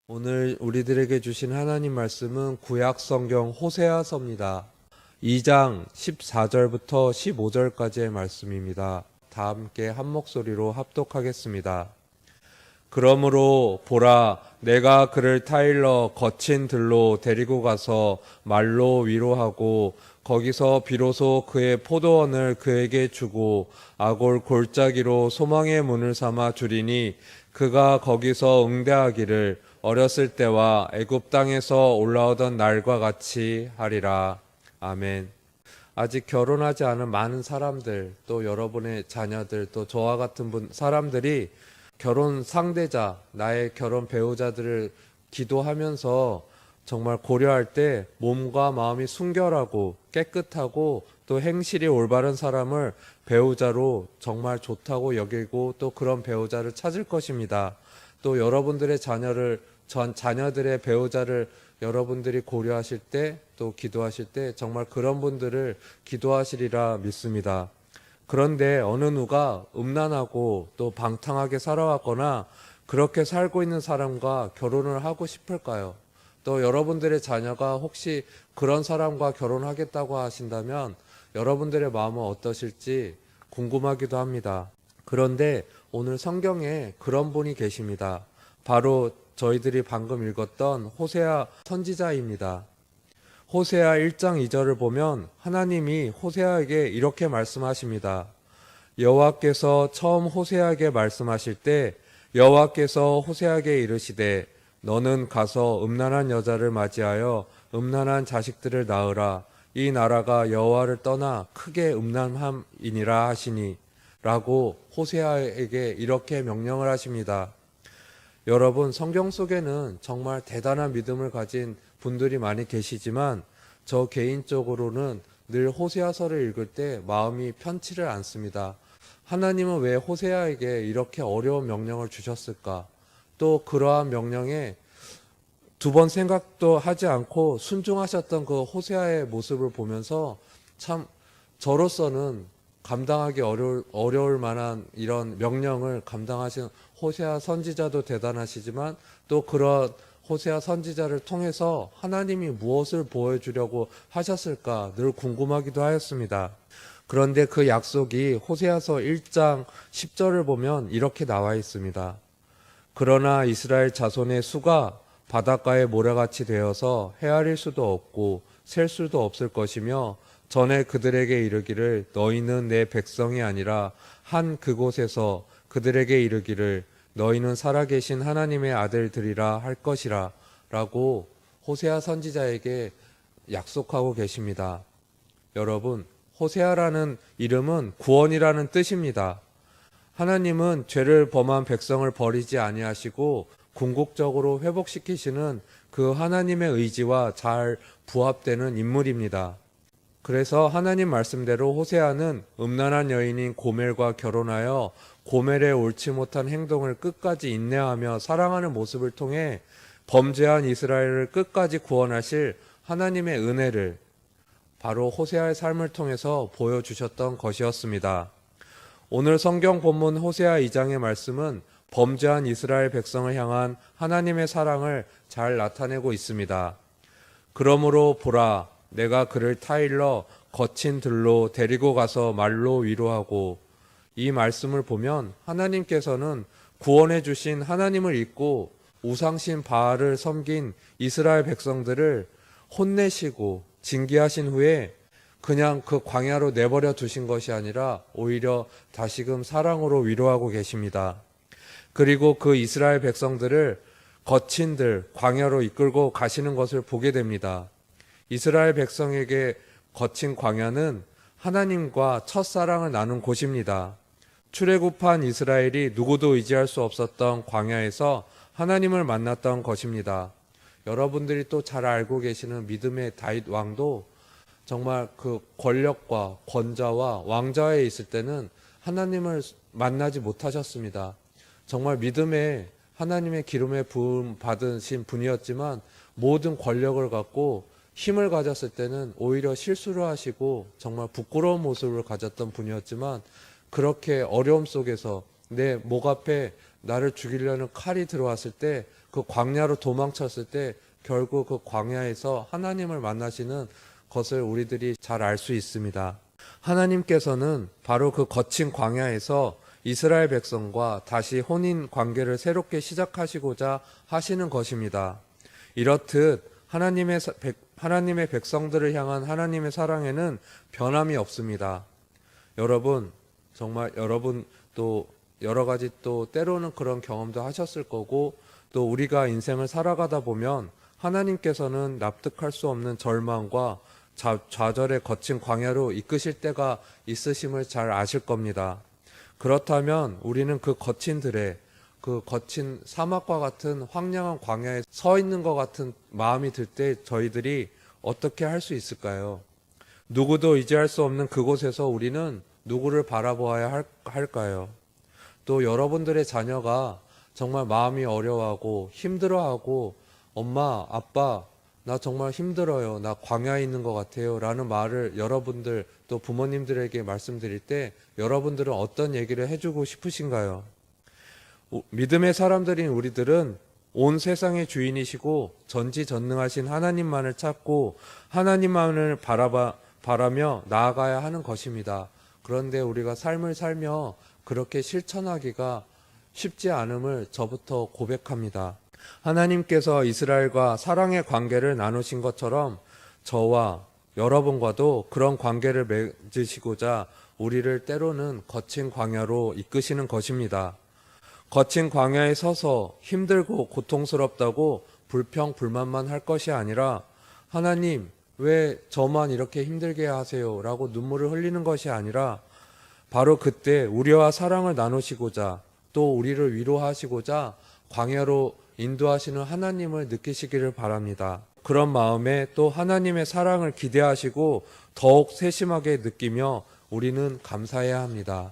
오늘 우리들에게 주신 하나님 말씀은 구약 성경 호세아서입니다. 2장 14절부터 15절까지의 말씀입니다. 다 함께 한 목소리로 합독하겠습니다. 그러므로 보라, 내가 그를 타일러 거친 들로 데리고 가서 말로 위로하고 거기서 비로소 그의 포도원을 그에게 주고 아골 골짜기로 소망의 문을 삼아 주리니 그가 거기서 응대하기를 어렸을 때와 애굽 땅에서 올라오던 날과 같이 하리라. 아멘. 아직 결혼하지 않은 많은 사람들, 또 여러분의 자녀들, 또 저와 같은 사람들이 결혼 상대자, 나의 결혼 배우자들을 기도하면서 정말 고려할 때 몸과 마음이 순결하고 깨끗하고 또 행실이 올바른 사람을 배우자로 정말 좋다고 여기고 또 그런 배우자를 찾을 것입니다. 또 여러분들의 자녀들의 배우자를 여러분들이 고려하실 때 또 기도하실 때 정말 그런 분들을 기도하시리라 믿습니다. 그런데 어느 누가 음란하고 또 방탕하게 살아왔거나 그렇게 살고 있는 사람과 결혼을 하고 싶을까요? 또 여러분들의 자녀가 혹시 그런 사람과 결혼하겠다고 하신다면 여러분들의 마음은 어떠실지 궁금하기도 합니다. 그런데 오늘 성경에 그런 분이 계십니다. 바로 저희들이 방금 읽었던 호세아 선지자입니다. 호세아 1장 2절을 보면 하나님이 호세아에게 이렇게 말씀하십니다. 여호와께서 처음 호세아에게 말씀하실 때 여호와께서 호세아에게 이르시되 너는 가서 음란한 여자를 맞이하여 음란한 자식들을 낳으라. 이 나라가 여호와를 떠나 크게 음란함이니라 하시니 라고 호세아에게 이렇게 명령을 하십니다. 여러분, 성경 속에는 정말 대단한 믿음을 가진 분들이 많이 계시지만 저 개인적으로는 늘 호세아서를 읽을 때 마음이 편치를 않습니다. 하나님은 왜 호세아에게 이렇게 어려운 명령을 주셨을까? 또 그러한 명령에 두 번 생각도 하지 않고 순종하셨던 그 호세아의 모습을 보면서 참 저로서는 감당하기 어려울 만한 이런 명령을 감당하신 호세아 선지자도 대단하시지만 또 그런 호세아 선지자를 통해서 하나님이 무엇을 보여주려고 하셨을까 늘 궁금하기도 하였습니다. 그런데 그 약속이 호세아서 1장 10절을 보면 이렇게 나와 있습니다. 그러나 이스라엘 자손의 수가 바닷가의 모래같이 되어서 헤아릴 수도 없고 셀 수도 없을 것이며 전에 그들에게 이르기를 너희는 내 백성이 아니라 한 그곳에서 그들에게 이르기를 너희는 살아계신 하나님의 아들들이라 할 것이라 라고 호세아 선지자에게 약속하고 계십니다. 여러분, 호세아라는 이름은 구원이라는 뜻입니다. 하나님은 죄를 범한 백성을 버리지 아니하시고 궁극적으로 회복시키시는 그 하나님의 의지와 잘 부합되는 인물입니다. 그래서 하나님 말씀대로 호세아는 음란한 여인인 고멜과 결혼하여 고멜의 옳지 못한 행동을 끝까지 인내하며 사랑하는 모습을 통해 범죄한 이스라엘을 끝까지 구원하실 하나님의 은혜를 바로 호세아의 삶을 통해서 보여주셨던 것이었습니다. 오늘 성경 본문 호세아 2장의 말씀은 범죄한 이스라엘 백성을 향한 하나님의 사랑을 잘 나타내고 있습니다. 그러므로 보라, 내가 그를 타일러 거친 들로 데리고 가서 말로 위로하고 이 말씀을 보면 하나님께서는 구원해 주신 하나님을 잊고 우상신 바알을 섬긴 이스라엘 백성들을 혼내시고 징계하신 후에 그냥 그 광야로 내버려 두신 것이 아니라 오히려 다시금 사랑으로 위로하고 계십니다. 그리고 그 이스라엘 백성들을 거친 들 광야로 이끌고 가시는 것을 보게 됩니다. 이스라엘 백성에게 거친 광야는 하나님과 첫사랑을 나눈 곳입니다. 출애굽한 이스라엘이 누구도 의지할 수 없었던 광야에서 하나님을 만났던 것입니다. 여러분들이 또 잘 알고 계시는 믿음의 다윗 왕도 정말 그 권력과 권자와 왕좌에 있을 때는 하나님을 만나지 못하셨습니다. 정말 믿음의 하나님의 기름에 부음 받으신 분이었지만 모든 권력을 갖고 힘을 가졌을 때는 오히려 실수를 하시고 정말 부끄러운 모습을 가졌던 분이었지만 그렇게 어려움 속에서 내 목 앞에 나를 죽이려는 칼이 들어왔을 때, 그 광야로 도망쳤을 때 결국 그 광야에서 하나님을 만나시는 것을 우리들이 잘 알 수 있습니다. 하나님께서는 바로 그 거친 광야에서 이스라엘 백성과 다시 혼인 관계를 새롭게 시작하시고자 하시는 것입니다. 이렇듯 하나님의 백성들을 향한 하나님의 사랑에는 변함이 없습니다. 여러분, 정말 여러분 또 여러 가지 또 때로는 그런 경험도 하셨을 거고, 또 우리가 인생을 살아가다 보면 하나님께서는 납득할 수 없는 절망과 좌절의 거친 광야로 이끄실 때가 있으심을 잘 아실 겁니다. 그렇다면 우리는 그 거친 들에, 그 거친 사막과 같은 황량한 광야에 서 있는 것 같은 마음이 들 때 저희들이 어떻게 할 수 있을까요? 누구도 의지할 수 없는 그곳에서 우리는 누구를 바라보아야 할까요? 또 여러분들의 자녀가 정말 마음이 어려워하고 힘들어하고, 엄마, 아빠, 나 정말 힘들어요, 나 광야에 있는 것 같아요 라는 말을 여러분들 또 부모님들에게 말씀드릴 때 여러분들은 어떤 얘기를 해주고 싶으신가요? 믿음의 사람들인 우리들은 온 세상의 주인이시고 전지전능하신 하나님만을 찾고 하나님만을 바라며 나아가야 하는 것입니다. 그런데 우리가 삶을 살며 그렇게 실천하기가 쉽지 않음을 저부터 고백합니다. 하나님께서 이스라엘과 사랑의 관계를 나누신 것처럼 저와 여러분과도 그런 관계를 맺으시고자 우리를 때로는 거친 광야로 이끄시는 것입니다. 거친 광야에 서서 힘들고 고통스럽다고 불평불만만 할 것이 아니라, 하나님 왜 저만 이렇게 힘들게 하세요 라고 눈물을 흘리는 것이 아니라, 바로 그때 우리와 사랑을 나누시고자 또 우리를 위로하시고자 광야로 인도하시는 하나님을 느끼시기를 바랍니다. 그런 마음에 또 하나님의 사랑을 기대하시고 더욱 세심하게 느끼며 우리는 감사해야 합니다.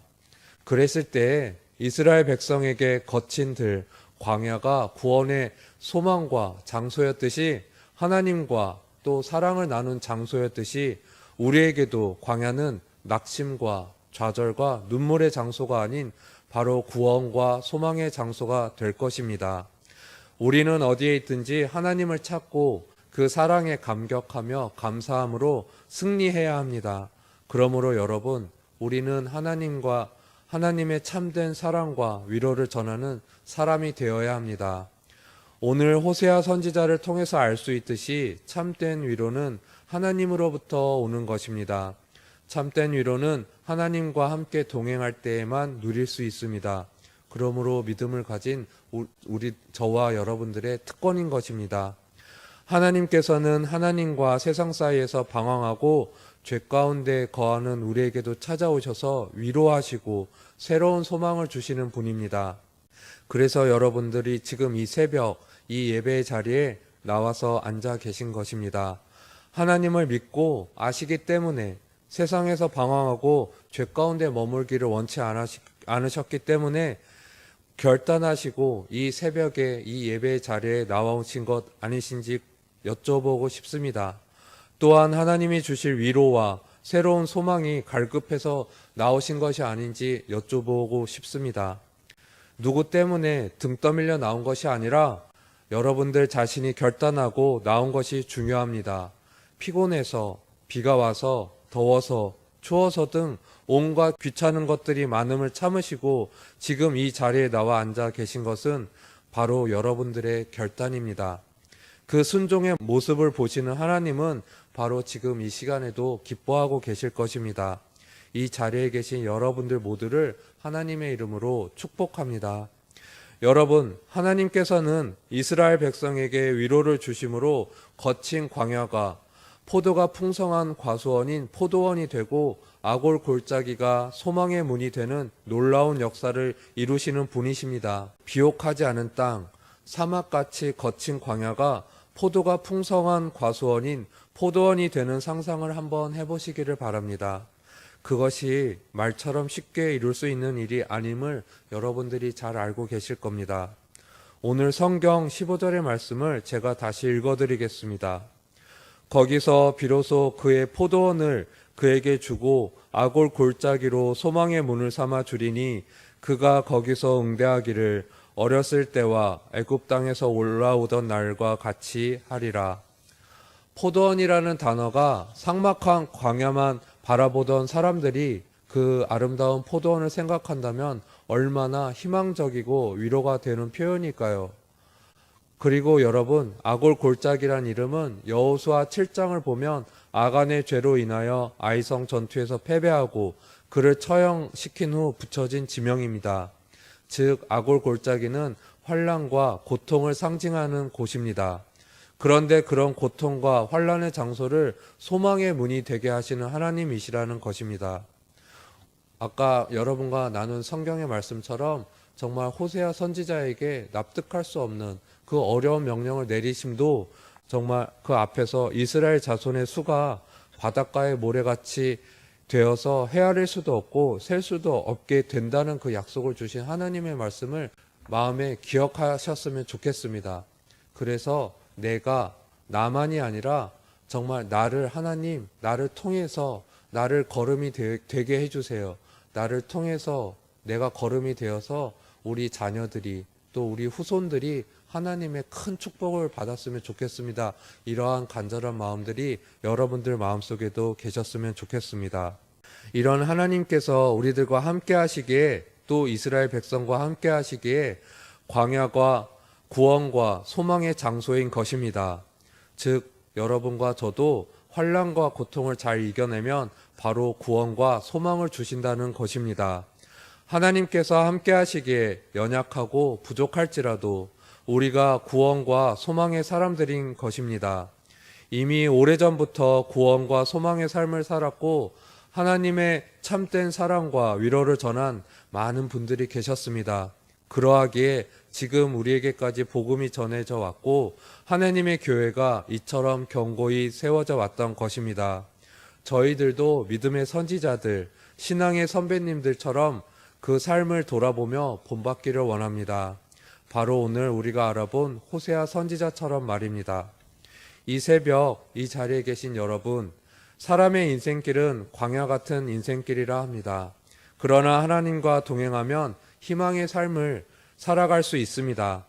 그랬을 때 이스라엘 백성에게 거친 들, 광야가 구원의 소망과 장소였듯이, 하나님과 또 사랑을 나눈 장소였듯이 우리에게도 광야는 낙심과 좌절과 눈물의 장소가 아닌 바로 구원과 소망의 장소가 될 것입니다. 우리는 어디에 있든지 하나님을 찾고 그 사랑에 감격하며 감사함으로 승리해야 합니다. 그러므로 여러분, 우리는 하나님의 참된 사랑과 위로를 전하는 사람이 되어야 합니다. 오늘 호세아 선지자를 통해서 알 수 있듯이 참된 위로는 하나님으로부터 오는 것입니다. 참된 위로는 하나님과 함께 동행할 때에만 누릴 수 있습니다. 그러므로 믿음을 가진 저와 여러분들의 특권인 것입니다. 하나님께서는 하나님과 세상 사이에서 방황하고 죄 가운데 거하는 우리에게도 찾아오셔서 위로하시고 새로운 소망을 주시는 분입니다. 그래서 여러분들이 지금 이 새벽 이 예배의 자리에 나와서 앉아 계신 것입니다. 하나님을 믿고 아시기 때문에, 세상에서 방황하고 죄 가운데 머물기를 원치 않으셨기 때문에 결단하시고 이 새벽에 이 예배의 자리에 나오신 것 아니신지 여쭤보고 싶습니다. 또한 하나님이 주실 위로와 새로운 소망이 갈급해서 나오신 것이 아닌지 여쭤보고 싶습니다. 누구 때문에 등 떠밀려 나온 것이 아니라 여러분들 자신이 결단하고 나온 것이 중요합니다. 피곤해서, 비가 와서, 더워서, 추워서 등 온갖 귀찮은 것들이 많음을 참으시고 지금 이 자리에 나와 앉아 계신 것은 바로 여러분들의 결단입니다. 그 순종의 모습을 보시는 하나님은 바로 지금 이 시간에도 기뻐하고 계실 것입니다. 이 자리에 계신 여러분들 모두를 하나님의 이름으로 축복합니다. 여러분, 하나님께서는 이스라엘 백성에게 위로를 주심으로 거친 광야가 포도가 풍성한 과수원인 포도원이 되고 아골 골짜기가 소망의 문이 되는 놀라운 역사를 이루시는 분이십니다. 비옥하지 않은 땅, 사막같이 거친 광야가 포도가 풍성한 과수원인 포도원이 되는 상상을 한번 해보시기를 바랍니다. 그것이 말처럼 쉽게 이룰 수 있는 일이 아님을 여러분들이 잘 알고 계실 겁니다. 오늘 성경 15절의 말씀을 제가 다시 읽어드리겠습니다. 거기서 비로소 그의 포도원을 그에게 주고 아골 골짜기로 소망의 문을 삼아 주리니 그가 거기서 응대하기를 어렸을 때와 애굽 땅에서 올라오던 날과 같이 하리라. 포도원이라는 단어가 삭막한 광야만 바라보던 사람들이 그 아름다운 포도원을 생각한다면 얼마나 희망적이고 위로가 되는 표현일까요? 그리고 여러분, 아골 골짜기란 이름은 여호수아 7장을 보면 아간의 죄로 인하여 아이성 전투에서 패배하고 그를 처형시킨 후 붙여진 지명입니다. 즉 아골 골짜기는 환난과 고통을 상징하는 곳입니다. 그런데 그런 고통과 환난의 장소를 소망의 문이 되게 하시는 하나님이시라는 것입니다. 아까 여러분과 나눈 성경의 말씀처럼 정말 호세아 선지자에게 납득할 수 없는 그 어려운 명령을 내리심도 정말 그 앞에서 이스라엘 자손의 수가 바닷가의 모래같이 되어서 헤아릴 수도 없고 셀 수도 없게 된다는 그 약속을 주신 하나님의 말씀을 마음에 기억하셨으면 좋겠습니다. 그래서 내가 나만이 아니라 정말 나를 하나님, 나를 통해서 나를 걸음이 되게 해주세요. 나를 통해서 내가 걸음이 되어서 우리 자녀들이 또 우리 후손들이 하나님의 큰 축복을 받았으면 좋겠습니다. 이러한 간절한 마음들이 여러분들 마음속에도 계셨으면 좋겠습니다. 이런 하나님께서 우리들과 함께 하시기에 또 이스라엘 백성과 함께 하시기에 광야가 구원과 소망의 장소인 것입니다. 즉 여러분과 저도 환난과 고통을 잘 이겨내면 바로 구원과 소망을 주신다는 것입니다. 하나님께서 함께 하시기에 연약하고 부족할지라도 우리가 구원과 소망의 사람들인 것입니다. 이미 오래전부터 구원과 소망의 삶을 살았고 하나님의 참된 사랑과 위로를 전한 많은 분들이 계셨습니다. 그러하기에 지금 우리에게까지 복음이 전해져 왔고 하나님의 교회가 이처럼 견고히 세워져 왔던 것입니다. 저희들도 믿음의 선지자들, 신앙의 선배님들처럼 그 삶을 돌아보며 본받기를 원합니다. 바로 오늘 우리가 알아본 호세아 선지자처럼 말입니다. 이 새벽 이 자리에 계신 여러분, 사람의 인생길은 광야 같은 인생길이라 합니다. 그러나 하나님과 동행하면 희망의 삶을 살아갈 수 있습니다.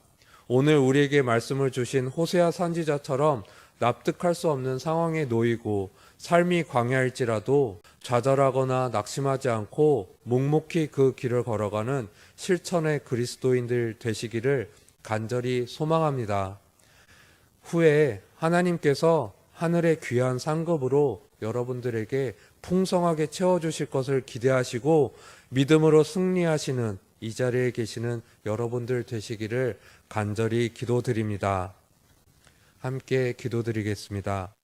오늘 우리에게 말씀을 주신 호세아 선지자처럼 납득할 수 없는 상황에 놓이고 삶이 광야일지라도 좌절하거나 낙심하지 않고 묵묵히 그 길을 걸어가는 실천의 그리스도인들 되시기를 간절히 소망합니다. 후에 하나님께서 하늘의 귀한 상급으로 여러분들에게 풍성하게 채워주실 것을 기대하시고 믿음으로 승리하시는 이 자리에 계시는 여러분들 되시기를 간절히 기도드립니다. 함께 기도드리겠습니다.